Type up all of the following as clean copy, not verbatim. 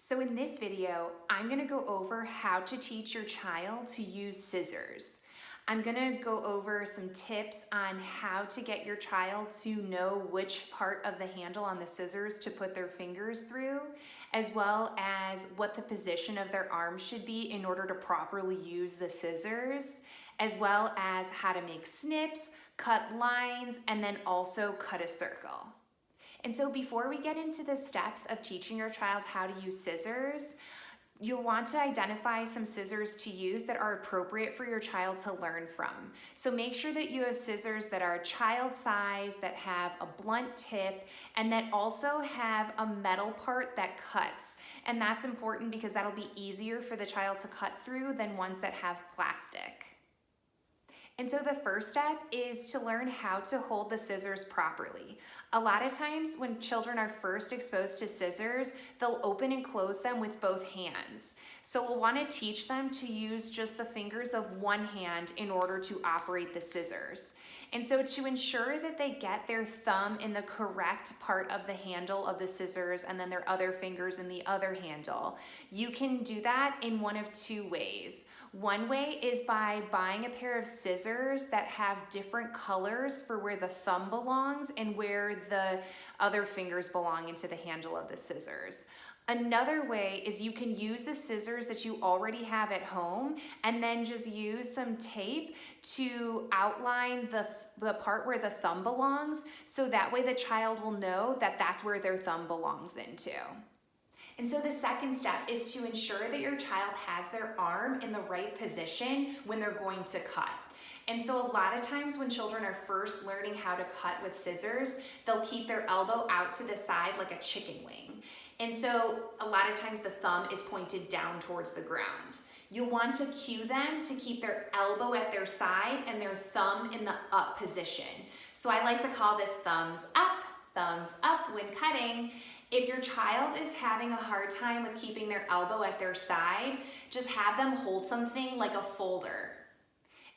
So in this video, I'm going to go over how to teach your child to use scissors. I'm going to go over some tips on how to get your child to know which part of the handle on the scissors to put their fingers through, as well as what the position of their arms should be in order to properly use the scissors, as well as how to make snips, cut lines, and then also cut a circle. And so before we get into the steps of teaching your child how to use scissors, you'll want to identify some scissors to use that are appropriate for your child to learn from. So make sure that you have scissors that are child size, that have a blunt tip, and that also have a metal part that cuts. And that's important because that'll be easier for the child to cut through than ones that have plastic. And so the first step is to learn how to hold the scissors properly. A lot of times when children are first exposed to scissors, they'll open and close them with both hands. So we'll want to teach them to use just the fingers of one hand in order to operate the scissors. And so to ensure that they get their thumb in the correct part of the handle of the scissors and then their other fingers in the other handle, you can do that in one of two ways. One way is by buying a pair of scissors that have different colors for where the thumb belongs and where the other fingers belong into the handle of the scissors. Another way is you can use the scissors that you already have at home and then just use some tape to outline the part where the thumb belongs, so that way the child will know that that's where their thumb belongs into. And so the second step is to ensure that your child has their arm in the right position when they're going to cut. And so a lot of times when children are first learning how to cut with scissors, they'll keep their elbow out to the side like a chicken wing. And so a lot of times the thumb is pointed down towards the ground. You'll want to cue them to keep their elbow at their side and their thumb in the up position. So I like to call this thumbs up when cutting. If your child is having a hard time with keeping their elbow at their side, just have them hold something like a folder.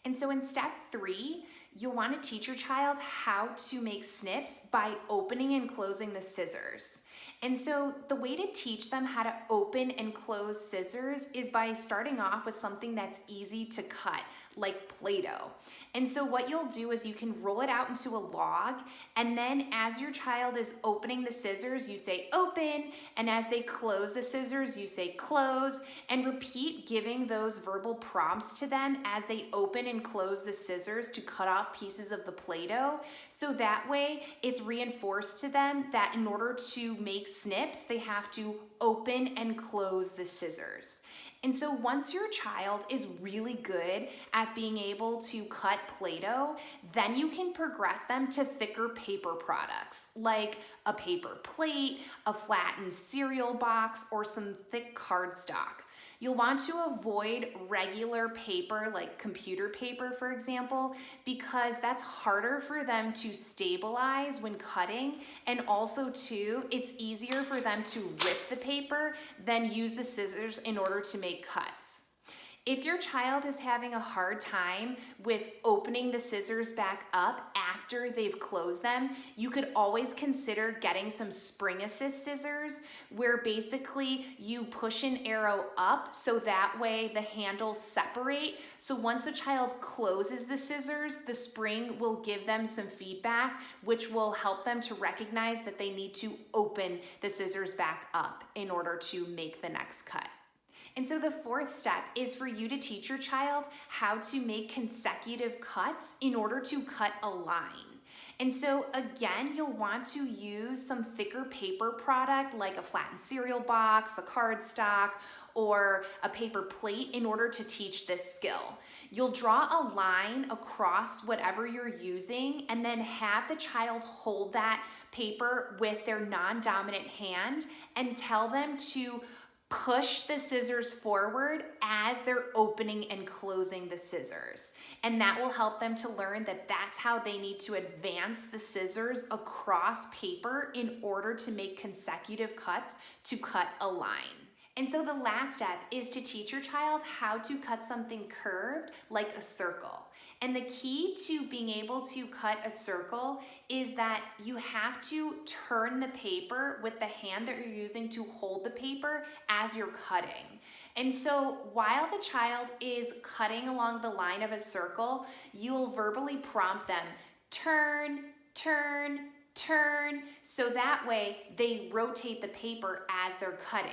And so in step 3, you'll want to teach your child how to make snips by opening and closing the scissors. And so the way to teach them how to open and close scissors is by starting off with something that's easy to cut, like Play-Doh. And so what you'll do is you can roll it out into a log, and then as your child is opening the scissors, you say open, and as they close the scissors, you say close, and repeat giving those verbal prompts to them as they open and close the scissors to cut off pieces of the Play-Doh. So that way it's reinforced to them that in order to make snips, they have to open and close the scissors. And so once your child is really good at being able to cut Play-Doh, then you can progress them to thicker paper products like a paper plate, a flattened cereal box, or some thick cardstock. You'll want to avoid regular paper like computer paper, for example, because that's harder for them to stabilize when cutting, and also too, it's easier for them to rip the paper than use the scissors in order to make cuts. If your child is having a hard time with opening the scissors back up after they've closed them, you could always consider getting some spring assist scissors, where basically you push an arrow up so that way the handles separate. So once a child closes the scissors, the spring will give them some feedback, which will help them to recognize that they need to open the scissors back up in order to make the next cut. And so the fourth step is for you to teach your child how to make consecutive cuts in order to cut a line. And so again, you'll want to use some thicker paper product like a flattened cereal box, the cardstock, or a paper plate in order to teach this skill. You'll draw a line across whatever you're using and then have the child hold that paper with their non-dominant hand and tell them to push the scissors forward as they're opening and closing the scissors. And that will help them to learn that that's how they need to advance the scissors across paper in order to make consecutive cuts to cut a line. And so the last step is to teach your child how to cut something curved like a circle. And the key to being able to cut a circle is that you have to turn the paper with the hand that you're using to hold the paper as you're cutting. And so while the child is cutting along the line of a circle, you'll verbally prompt them, turn, turn, turn, so that way they rotate the paper as they're cutting.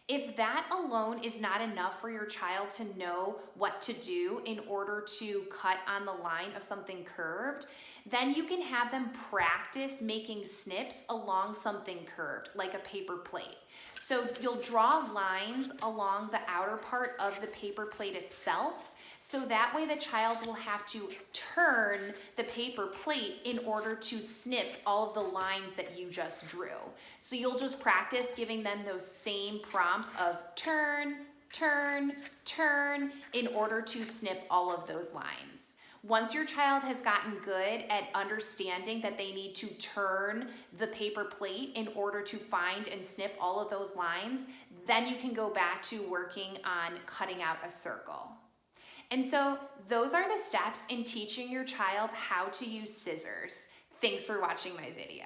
If that alone is not enough for your child to know what to do in order to cut on the line of something curved, then you can have them practice making snips along something curved, like a paper plate. So you'll draw lines along the outer part of the paper plate itself, so that way the child will have to turn the paper plate in order to snip all of the lines that you just drew. So you'll just practice giving them those same prompts of turn, turn, turn in order to snip all of those lines. Once your child has gotten good at understanding that they need to turn the paper plate in order to find and snip all of those lines, then you can go back to working on cutting out a circle. And so those are the steps in teaching your child how to use scissors. Thanks for watching my video.